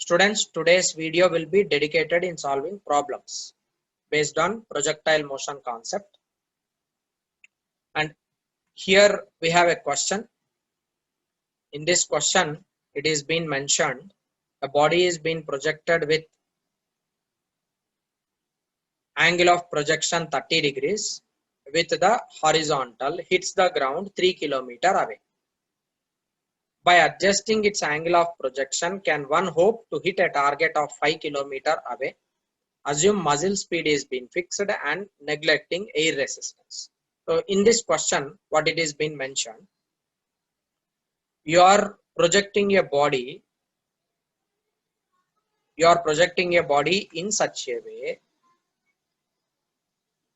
Students, today's video will be dedicated in solving problems based on projectile motion concept. And here we have a question. In this question, it is been mentioned a body is being projected with angle of projection 30 degrees with the horizontal hits the ground 3 km away. By adjusting its angle of projection, can one hope to hit a target of 5 km away? Assume muzzle speed is being fixed and neglecting air resistance. So in this question, what it is been mentioned, you are projecting a body in such a way,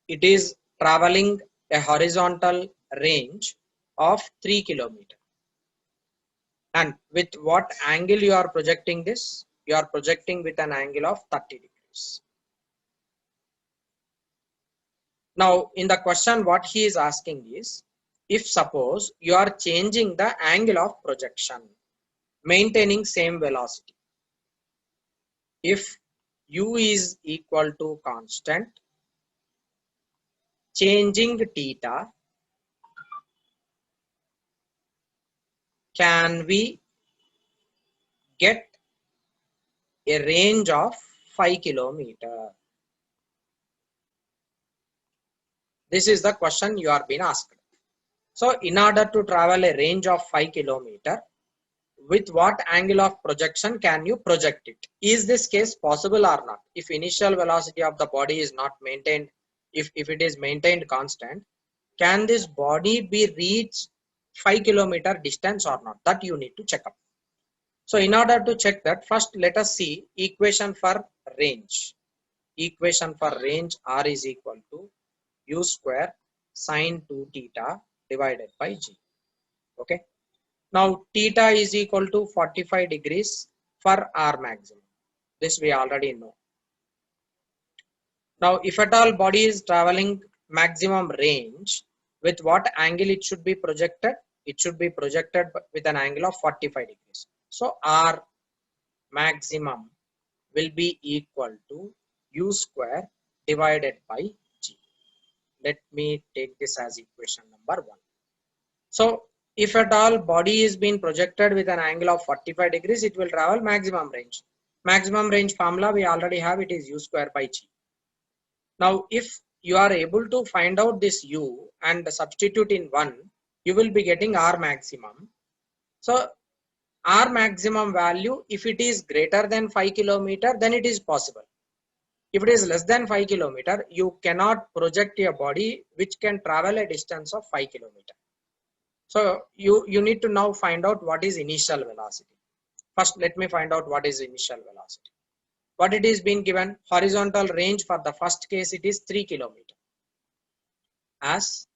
it is traveling a horizontal range of 3 km. And with what angle you are projecting this? You are projecting with an angle of 30 degrees. Now in the question, what he is asking is, if suppose you are changing the angle of projection, maintaining same velocity, if u is equal to constant, changing theta, can we get a range of 5 km? This is the question you are being asked. So in order to travel a range of 5 km, with what angle of projection can you project it? Is this case possible or not? If initial velocity of the body is not maintained, if it is maintained constant, can this body be reached 5 km distance or not? That you need to check up. So in order to check that, first let us see equation for range. Equation for range, R is equal to u square sine 2 theta divided by g. Okay. Now theta is equal to 45 degrees for R maximum. This we already know. Now if at all body is traveling maximum range, with what angle it should be projected? It should be projected with an angle of 45 degrees. So R maximum will be equal to u square divided by g. Let me take this as equation number 1. So if at all body is being projected with an angle of 45 degrees, it will travel maximum range. Maximum range formula we already have, it is u square by g. Now if you are able to find out this u and substitute in 1, you will be getting R maximum. So R maximum value, if it is greater than 5 km, then it is possible. If it is less than 5 km, you cannot project your body which can travel a distance of 5 km. So you need to now find out what is initial velocity. First, let me find out what is initial velocity. What it is being given, horizontal range for the first case, it is 3 km. As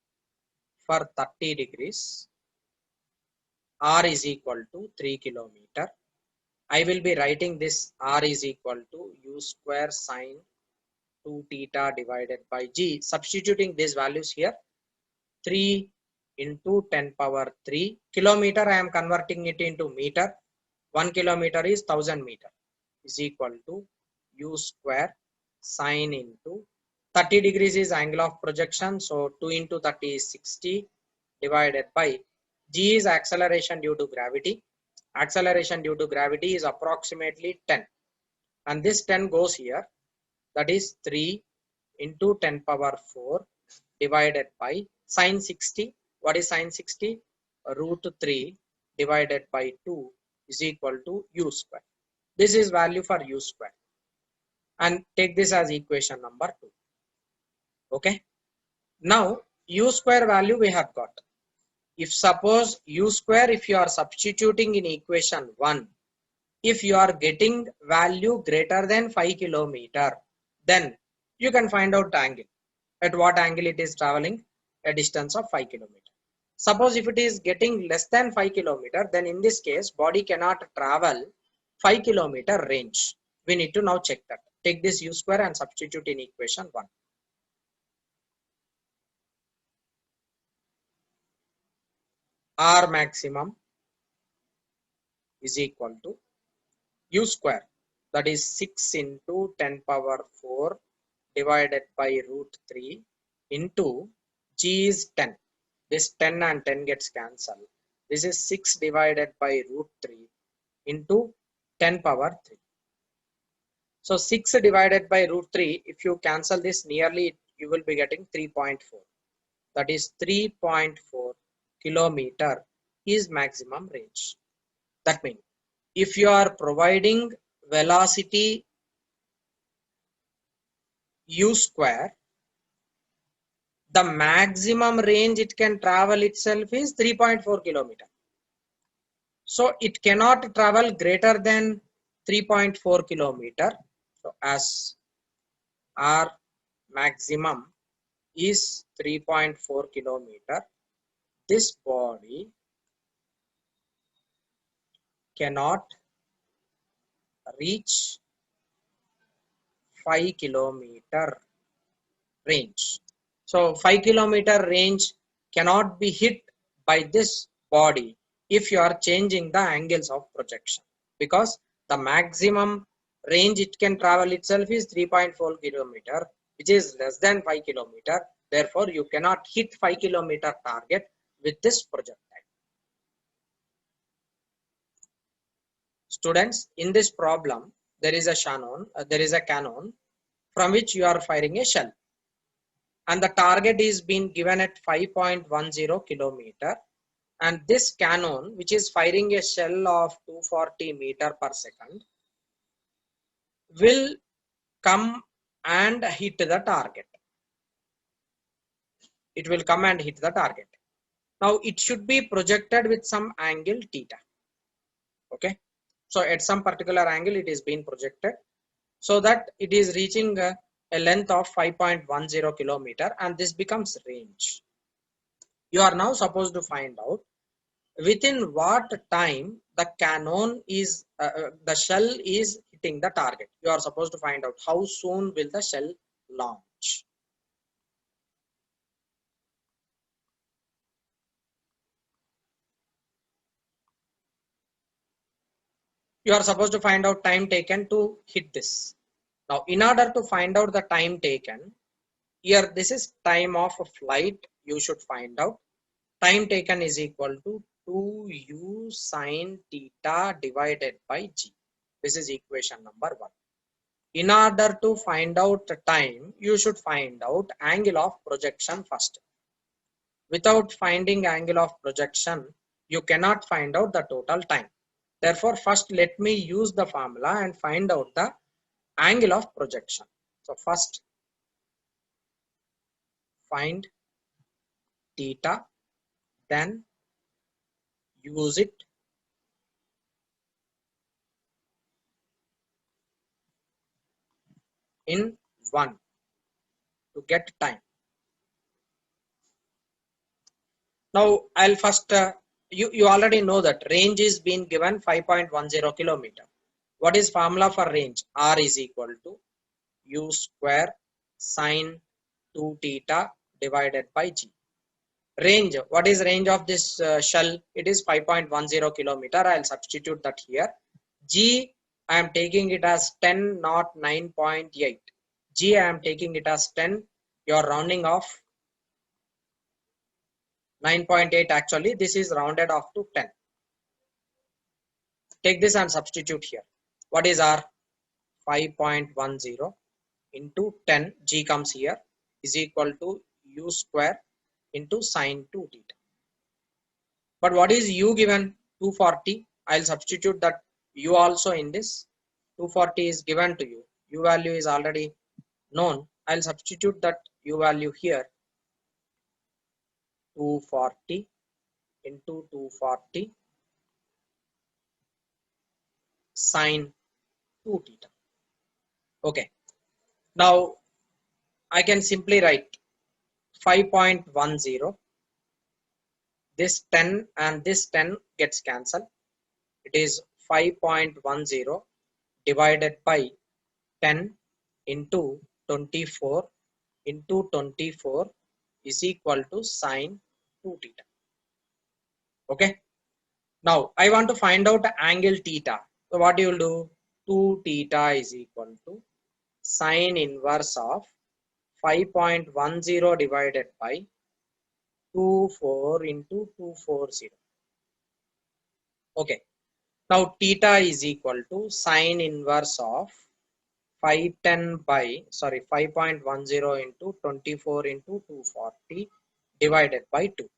for 30 degrees, R is equal to 3 km. I will be writing this R is equal to u square sine 2 theta divided by g. Substituting these values here, 3 into 10 power 3 kilometer, I am converting it into meter. 1 kilometer is 1000 meter, is equal to u square sine into 30 degrees is angle of projection, so 2 into 30 is 60 divided by g is acceleration due to gravity. Acceleration due to gravity is approximately 10, and this 10 goes here, that is 3 into 10 power 4 divided by sine 60. What is sine 60? Root 3 divided by 2 is equal to u square. This is value for u square, and take this as equation number 2. Okay. Now u square value we have got. If suppose u square, if you are substituting in equation 1, if you are getting value greater than 5 km, then you can find out angle. At what angle it is traveling a distance of 5 km. Suppose if it is getting less than 5 km, then in this case body cannot travel 5 km range. We need to now check that. Take this u square and substitute in equation 1. R maximum is equal to u square. that is 6 into 10 power 4 divided by root 3 into g is 10. This 10 and 10 gets cancelled. This is 6 divided by root 3 into 10 power 3. So 6 divided by root 3, if you cancel this nearly, you will be getting 3.4. That is 3.4 kilometer is maximum range. That means if you are providing velocity u square, the maximum range it can travel itself is 3.4 kilometer. So it cannot travel greater than 3.4 kilometer. So as our maximum is 3.4 kilometer, this body cannot reach 5 kilometer range. So 5 kilometer range cannot be hit by this body if you are changing the angles of projection, because the maximum range it can travel itself is 3.4 kilometer, which is less than 5 kilometer. Therefore you cannot hit 5 kilometer target with this projectile. Students, in this problem there is a cannon from which you are firing a shell, and the target is being given at 5.10 kilometer, and this cannon, which is firing a shell of 240 meter per second, will come and hit the target. It will come and hit the target. Now it should be projected with some angle theta. Okay, so at some particular angle it is being projected so that it is reaching a length of 5.10 kilometer, and this becomes range. You are now supposed to find out within what time the cannon is the shell is hitting the target. You are supposed to find out how soon will the shell launch. You are supposed to find out time taken to hit this. Now in order to find out the time taken, here this is time of a flight. You should find out time taken is equal to 2u sine theta divided by g. This is equation number 1. In order to find out the time, you should find out angle of projection first. Without finding angle of projection, you cannot find out the total time. Therefore, first let me use the formula and find out the angle of projection. So first find theta, then use it in 1 to get time. Now I'll first you already know that range is being given 5.10 kilometer. What is formula for range? R is equal to u square sine 2 theta divided by g. Range, what is range of this shell? It is 5.10 kilometer. I'll substitute that here. G, I am taking it as 10, not 9.8. G, I am taking it as 10. You are rounding off 9.8. Actually this is rounded off to 10. Take this and substitute here. What is R? 5.10 into 10, g comes here, is equal to u square into sine 2 theta. But what is u given? 240. I'll substitute that u also in this. 240 is given to you. U value is already known. I'll substitute that u value here. 240 into 240 sine 2 theta. Okay. Now I can simply write 5.10. This 10 and this 10 gets cancelled. It is 5.10 divided by 10 into 24 into 24 is equal to sine 2 theta. Okay. Now I want to find out angle theta. So what you will do? 2 theta is equal to sine inverse of 5.10 divided by 24 into 240. Okay. Now theta is equal to sine inverse of 5.10 into 24 into 240 divided by 2.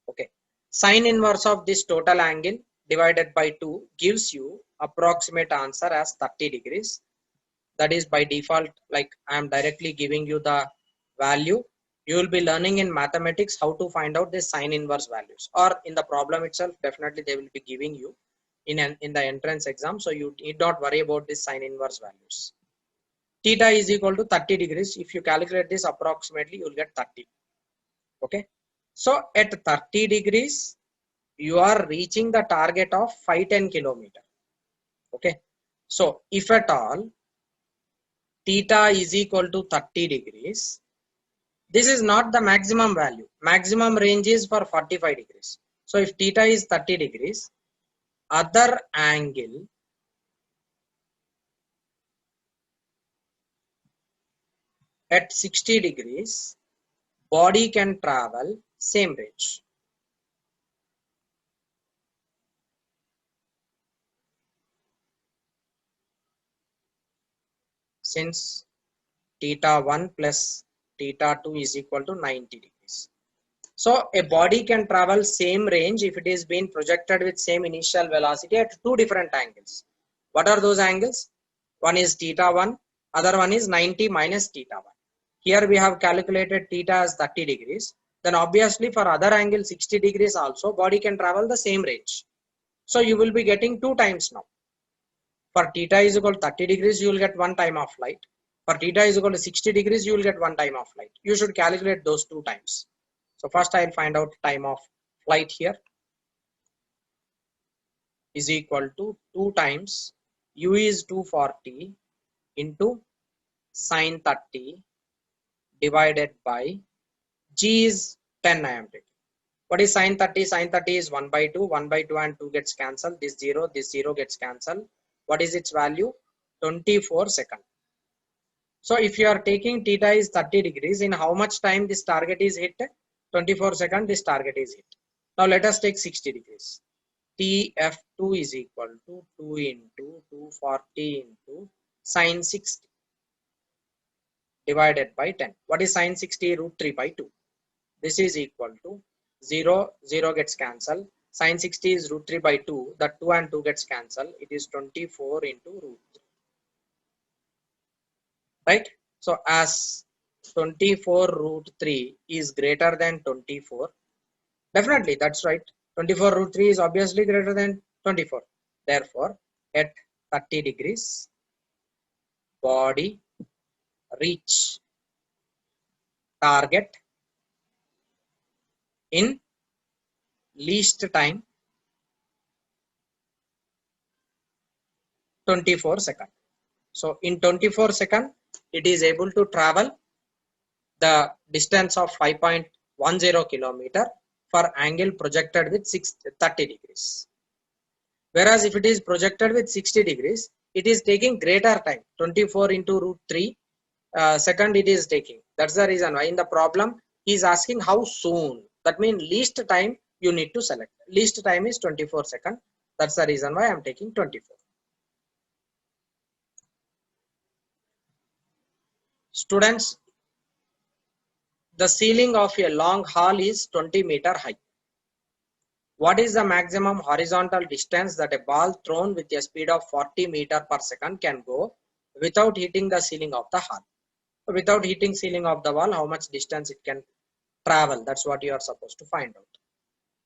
Okay. Sine inverse of this total angle divided by 2 gives you approximate answer as 30 degrees. That is by default, like I am directly giving you the value. You will be learning in mathematics how to find out the sine inverse values, or in the problem itself definitely they will be giving you in the entrance exam, so you need not worry about this sine inverse values. Theta is equal to 30 degrees. If you calculate this approximately, you will get 30. Okay. So at 30 degrees, you are reaching the target of 510 kilometer. Okay. So if at all theta is equal to 30 degrees, this is not the maximum value. Maximum range is for 45 degrees. So if theta is 30 degrees, other angle at 60 degrees, body can travel same range. Since theta 1 plus theta 2 is equal to 90 degrees. So a body can travel same range if it is being projected with same initial velocity at two different angles. What are those angles? One is theta 1, other one is 90 minus theta 1. Here we have calculated theta as 30 degrees. Then obviously for other angle 60 degrees also, body can travel the same range. So you will be getting 2 times now. For theta is equal to 30 degrees, you will get 1 time of flight. For theta is equal to 60 degrees, you will get 1 time of flight. You should calculate those 2 times. So first I will find out time of flight here is equal to 2 times u is 240 into sine 30 divided by g is 10 I am taking. What is sine 30? Sine 30 is 1 by 2. 1 by 2 and 2 gets cancelled. This 0 gets cancelled. What is its value? 24 seconds. So if you are taking theta is 30 degrees, in how much time this target is hit? 24 seconds this target is hit. Now let us take 60 degrees. TF2 is equal to 2 into 240 into sine 60 divided by 10. What is sine 60? Root 3 by 2. This is equal to 0, 0 gets cancelled. Sine 60 is root 3 by 2. The 2 and 2 gets cancelled. It is 24 into root 3. Right? So as 24 root 3 is greater than 24, definitely that's right. 24 root 3 is obviously greater than 24. Therefore, at 30 degrees, body reach target in least time 24 seconds. So in 24 seconds, it is able to travel the distance of 5.10 kilometer for angle projected with 30 degrees. Whereas if it is projected with 60 degrees, it is taking greater time, 24 into root 3 second it is taking. That's the reason why in the problem he is asking how soon. That means least time you need to select. Least time is 24 seconds. That's the reason why I am taking 24. Students, the ceiling of a long hall is 20-meter high. What is the maximum horizontal distance that a ball thrown with a speed of 40 meters per second can go without hitting the ceiling of the hall? Without hitting ceiling of the wall, how much distance it can travel? That's what you are supposed to find out.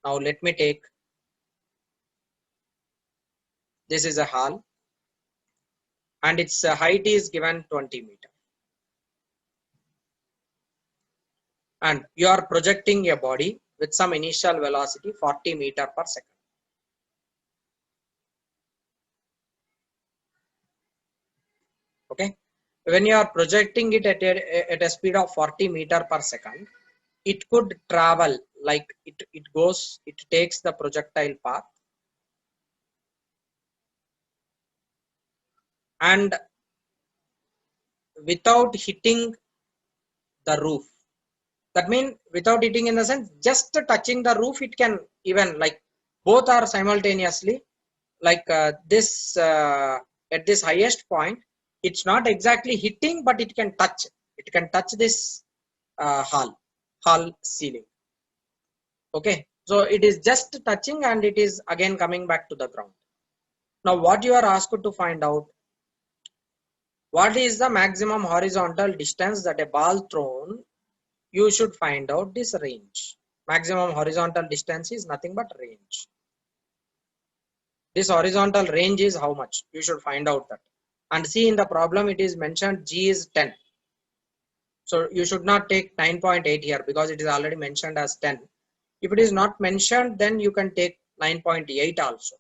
Now let me take, this is a hall and its height is given 20 meters. And you are projecting a body with some initial velocity 40 meters per second. Okay. When you are projecting it at a speed of 40 meters per second, it could travel like it takes the projectile path and without hitting the roof. That means without hitting in the sense just touching the roof, it can even like both are simultaneously like this at this highest point, it's not exactly hitting, but it can touch. It can touch this hall ceiling. Okay, so it is just touching and it is again coming back to the ground. Now what you are asked to find out, what is the maximum horizontal distance that a ball thrown, you should find out this range. Maximum horizontal distance is nothing but range. This horizontal range is how much, you should find out that. And see in the problem it is mentioned G is 10. So you should not take 9.8 here because it is already mentioned as 10. If it is not mentioned, then you can take 9.8 also.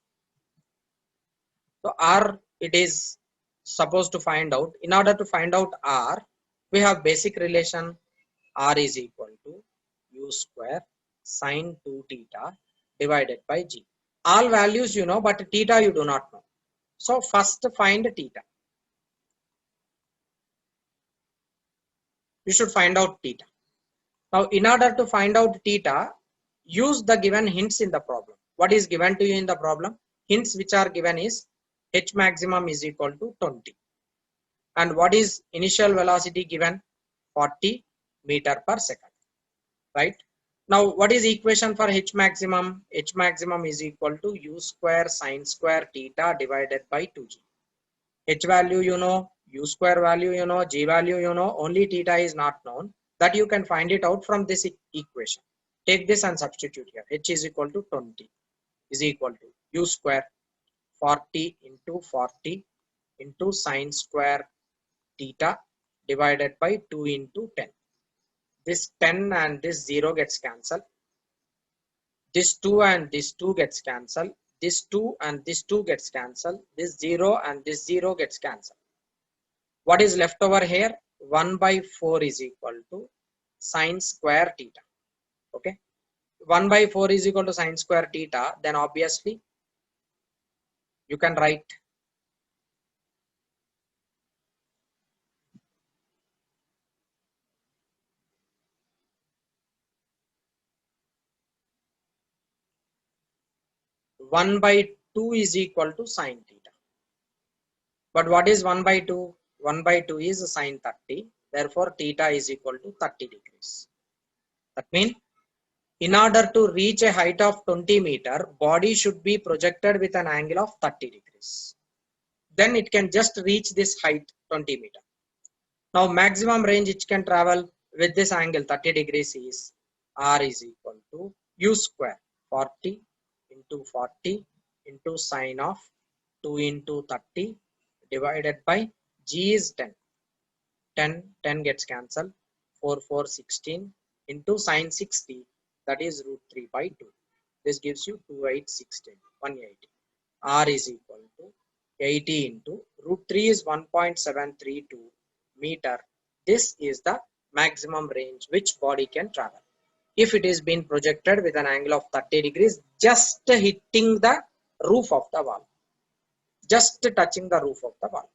So R it is supposed to find out. In order to find out R, we have basic relation. R is equal to U square sine 2 theta divided by G. All values you know, but theta you do not know. So first find theta. You should find out theta. Now in order to find out theta, use the given hints in the problem. What is given to you in the problem? Hints which are given is H maximum is equal to 20. And what is initial velocity given? 40 meter per second. Right? Now what is equation for H maximum? H maximum is equal to U square sine square theta divided by 2G. H value you know, U square value you know, G value you know, only theta is not known. That you can find it out from this equation. Take this and substitute here. H is equal to 20 is equal to U square 40 into 40 into sine square theta divided by 2 into 10. This 10 and this 0 gets cancelled. This 2 and this 2 gets cancelled. This 2 and this 2 gets cancelled. This 0 and this 0 gets cancelled. What is left over here? 1 by 4 is equal to sine square theta. Okay, 1 by 4 is equal to sine square theta. Then obviously you can write 1 by 2 is equal to sine theta. But what is 1 by 2? 1 by 2 is sine 30. Therefore theta is equal to 30 degrees. That means in order to reach a height of 20 meter, body should be projected with an angle of 30 degrees. Then it can just reach this height 20 meter. Now maximum range it can travel with this angle 30 degrees is R is equal to U square 40 into 40 into sine of 2 into 30 divided by G is 10. 10 gets cancelled. 4 4 16 into sine 60, that is root 3 by 2. This gives you 2816 180. R is equal to 80 into root 3 is 1.732 meter. This is the maximum range which body can travel if it is being projected with an angle of 30 degrees, just hitting the roof of the wall, just touching the roof of the wall.